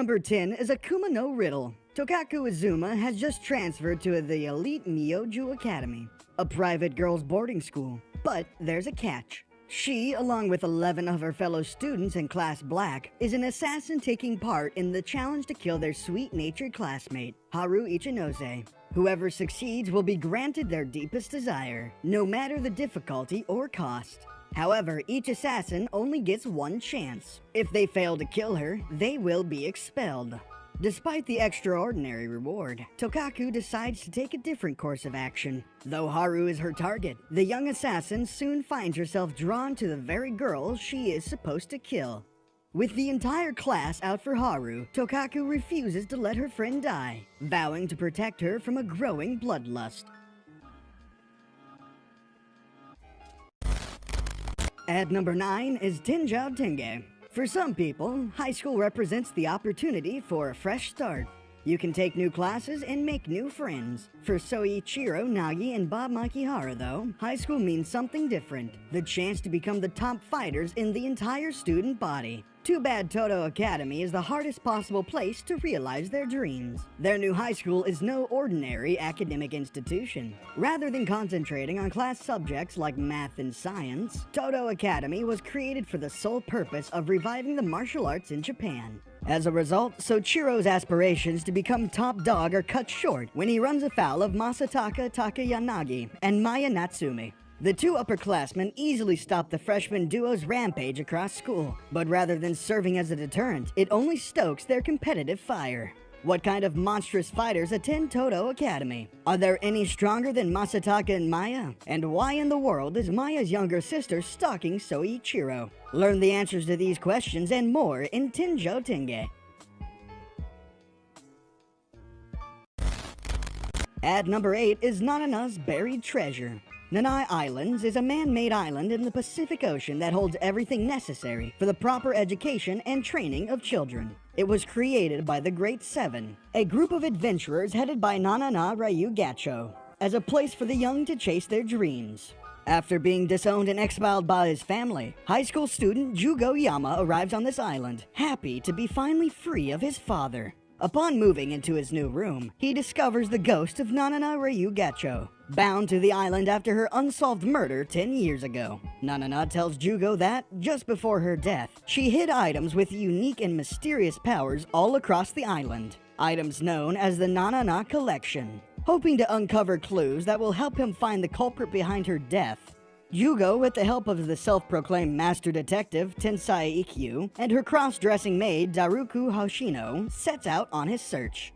number 10 is Akuma no Riddle. Tokaku Izuma has just transferred to the elite Myoju Academy, a private girls' boarding school. But there's a catch. She, along with 11 of her fellow students in Class Black, is an assassin taking part in the challenge to kill their sweet-natured classmate, Haru Ichinose. Whoever succeeds will be granted their deepest desire, no matter the difficulty or cost. However, each assassin only gets one chance. If they fail to kill her, they will be expelled. Despite the extraordinary reward, Tokaku decides to take a different course of action. Though Haru is her target, the young assassin soon finds herself drawn to the very girl she is supposed to kill. With the entire class out for Haru, Tokaku refuses to let her friend die, vowing to protect her from a growing bloodlust. At number 9 is Tenjou Tenge. For some people, high school represents the opportunity for a fresh start. You can take new classes and make new friends. For Soichiro, Nagi, and Bob Makihara, though, high school means something different. The chance to become the top fighters in the entire student body. Too bad Todo Academy is the hardest possible place to realize their dreams. Their new high school is no ordinary academic institution. Rather than concentrating on class subjects like math and science, Todo Academy was created for the sole purpose of reviving the martial arts in Japan. As a result, Soichiro's aspirations to become top dog are cut short when he runs afoul of Masataka Takayanagi and Maya Natsumi. The two upperclassmen easily stop the freshman duo's rampage across school, but rather than serving as a deterrent, it only stokes their competitive fire. What kind of monstrous fighters attend Todo Academy? Are there any stronger than Masataka and Maya? And why in the world is Maya's younger sister stalking Soichiro? Learn the answers to these questions and more in Tenjou Tenge. At number 8 is Nanana's Buried Treasure. Nanai Islands is a man-made island in the Pacific Ocean that holds everything necessary for the proper education and training of children. It was created by the Great Seven, a group of adventurers headed by Nanana Ryu Gacho, as a place for the young to chase their dreams. After being disowned and exiled by his family, high school student Jugo Yama arrives on this island, happy to be finally free of his father. Upon moving into his new room, he discovers the ghost of Nanana Ryu Gacho, bound to the island after her unsolved murder 10 years ago. Nanana tells Jugo that, just before her death, she hid items with unique and mysterious powers all across the island, items known as the Nanana Collection. Hoping to uncover clues that will help him find the culprit behind her death, Jugo, with the help of the self-proclaimed master detective Tensai Ikkyu and her cross-dressing maid Daruku Hoshino, sets out on his search.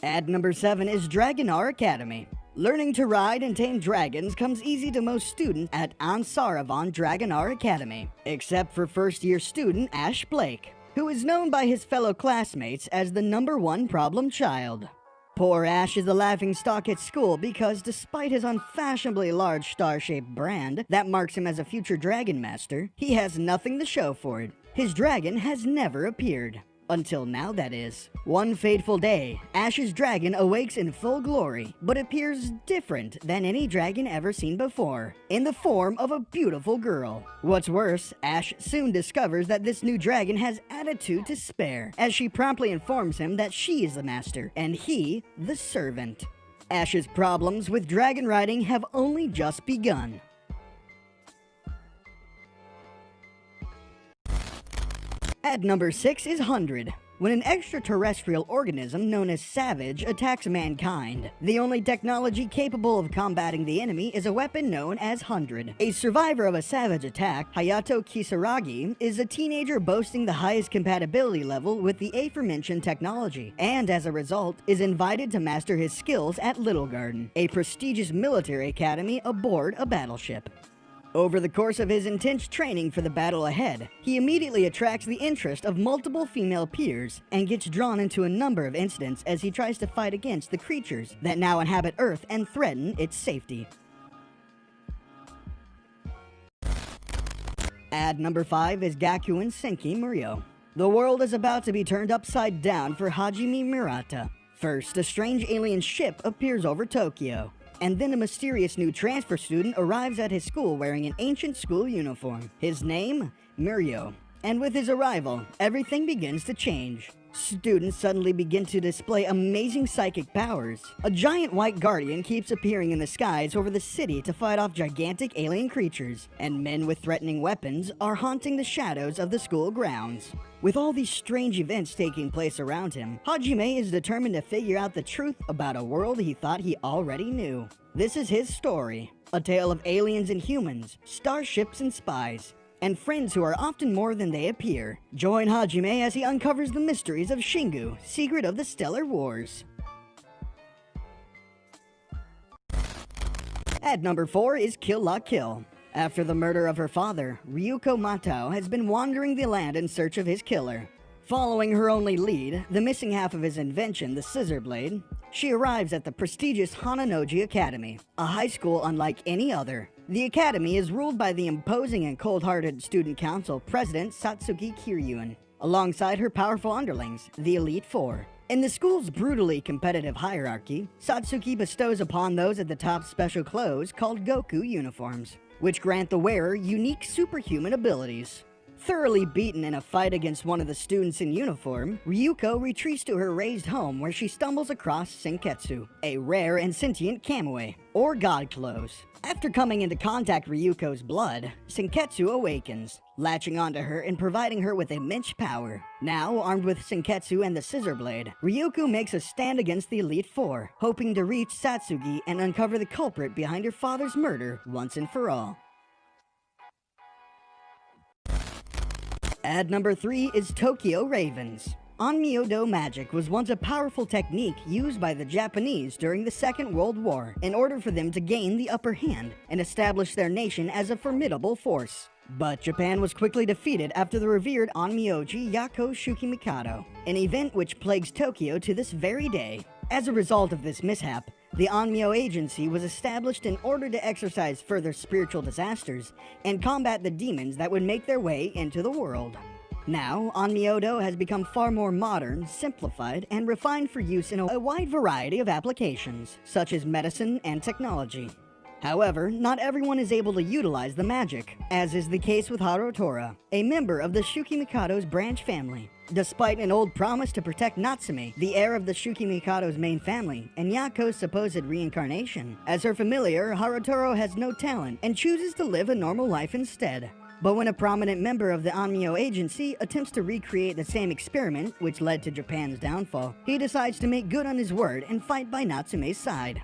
At number 7 is Dragonar Academy. Learning to ride and tame dragons comes easy to most students at Ansaravan Dragonar Academy, except for first-year student Ash Blake, who is known by his fellow classmates as the #1 problem child. Poor Ash is the laughingstock at school because despite his unfashionably large star-shaped brand that marks him as a future dragon master, he has nothing to show for it. His dragon has never appeared. Until now, that is. One fateful day, Ash's dragon awakes in full glory, but appears different than any dragon ever seen before, in the form of a beautiful girl. What's worse, Ash soon discovers that this new dragon has attitude to spare, as she promptly informs him that she is the master, and he, the servant. Ash's problems with dragon riding have only just begun. At number 6 is 100. When an extraterrestrial organism known as Savage attacks mankind, the only technology capable of combating the enemy is a weapon known as 100. A survivor of a Savage attack, Hayato Kisaragi, is a teenager boasting the highest compatibility level with the aforementioned technology, and as a result, is invited to master his skills at Little Garden, a prestigious military academy aboard a battleship. Over the course of his intense training for the battle ahead, he immediately attracts the interest of multiple female peers and gets drawn into a number of incidents as he tries to fight against the creatures that now inhabit Earth and threaten its safety. At number 5 is Gakuen Senki Murio. The world is about to be turned upside down for Hajime Murata. First, a strange alien ship appears over Tokyo. and then a mysterious new transfer student arrives at his school wearing an ancient school uniform. His name? Muriel. And with his arrival, everything begins to change. Students suddenly begin to display amazing psychic powers. A giant white guardian keeps appearing in the skies over the city to fight off gigantic alien creatures, and men with threatening weapons are haunting the shadows of the school grounds. With all these strange events taking place around him, Hajime is determined to figure out the truth about a world he thought he already knew. This is his story, a tale of aliens and humans, starships and spies, and friends who are often more than they appear. Join Hajime as he uncovers the mysteries of Shingu, Secret of the Stellar Wars. At number 4 is Kill La Kill. After the murder of her father, Ryuko Matao has been wandering the land in search of his killer. Following her only lead, the missing half of his invention, the scissor blade, she arrives at the prestigious Hananoji Academy, a high school unlike any other. The academy is ruled by the imposing and cold-hearted student council president Satsuki Kiryuin, alongside her powerful underlings, the Elite Four. In the school's brutally competitive hierarchy, Satsuki bestows upon those at the top special clothes called Goku uniforms, which grant the wearer unique superhuman abilities. Thoroughly beaten in a fight against one of the students in uniform, Ryuko retreats to her raised home where she stumbles across Senketsu, a rare and sentient kamui, or god clothes. After coming into contact with Ryuko's blood, Senketsu awakens, latching onto her and providing her with immense power. Now, armed with Senketsu and the scissor blade, Ryuko makes a stand against the Elite Four, hoping to reach Satsuki and uncover the culprit behind her father's murder once and for all. At number 3 is Tokyo Ravens. Onmyodo magic was once a powerful technique used by the Japanese during the Second World War in order for them to gain the upper hand and establish their nation as a formidable force. But Japan was quickly defeated after the revered Onmyoji Yako Shukimikado, an event which plagues Tokyo to this very day. As a result of this mishap, the Onmyo Agency was established in order to exercise further spiritual disasters and combat the demons that would make their way into the world. Now, Onmyodo has become far more modern, simplified, and refined for use in a wide variety of applications, such as medicine and technology. However, not everyone is able to utilize the magic, as is the case with Harutora, a member of the Shukimikado's branch family. Despite an old promise to protect Natsume, the heir of the Shukimikado's main family, and Yako's supposed reincarnation, as her familiar, Harutoro has no talent and chooses to live a normal life instead. But when a prominent member of the Onmyo Agency attempts to recreate the same experiment, which led to Japan's downfall, he decides to make good on his word and fight by Natsume's side.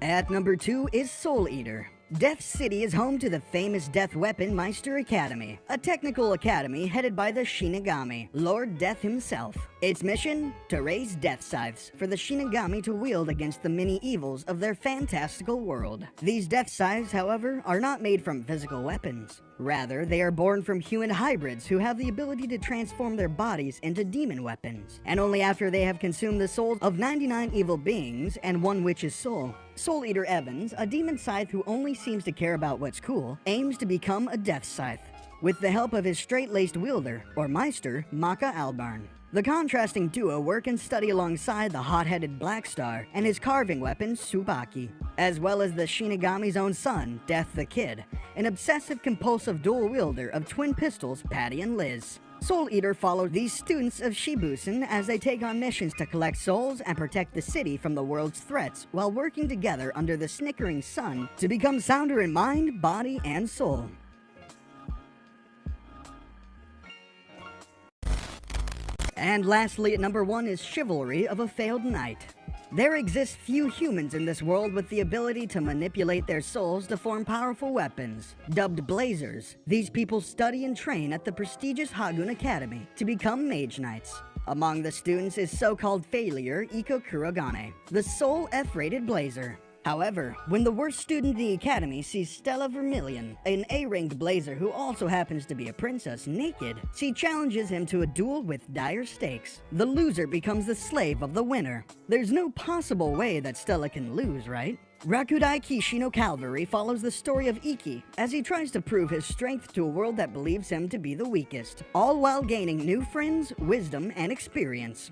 At number 2 is Soul Eater. Death City is home to the famous Death Weapon Meister Academy, a technical academy headed by the Shinigami, Lord Death himself. Its mission? To raise death scythes for the Shinigami to wield against the many evils of their fantastical world. These death scythes, however, are not made from physical weapons. Rather, they are born from human hybrids who have the ability to transform their bodies into demon weapons, and only after they have consumed the souls of 99 evil beings and one witch's soul. Soul Eater Evans, a demon scythe who only seems to care about what's cool, aims to become a death scythe, with the help of his straight-laced wielder, or Meister, Maka Albarn. The contrasting duo work and study alongside the hot-headed Black Star and his carving weapon, Tsubaki, as well as the Shinigami's own son, Death the Kid, an obsessive-compulsive dual wielder of twin pistols, Patty and Liz. Soul Eater follows these students of Shibusen as they take on missions to collect souls and protect the city from the world's threats while working together under the snickering sun to become sounder in mind, body, and soul. And lastly, at number 1 is Chivalry of a Failed Knight. There exist few humans in this world with the ability to manipulate their souls to form powerful weapons. Dubbed Blazers, these people study and train at the prestigious Hagun Academy to become Mage Knights. Among the students is so-called failure Iko Kurogane, the sole F-rated Blazer. However, when the worst student in the academy sees Stella Vermilion, an A-ranked blazer who also happens to be a princess, naked, she challenges him to a duel with dire stakes. The loser becomes the slave of the winner. There's no possible way that Stella can lose, right? Rakudai Kishi no Cavalry follows the story of Iki as he tries to prove his strength to a world that believes him to be the weakest, all while gaining new friends, wisdom, and experience.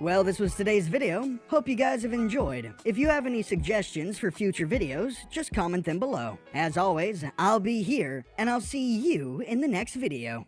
Well, this was today's video. Hope you guys have enjoyed. If you have any suggestions for future videos, just comment them below. As always, I'll be here, and I'll see you in the next video.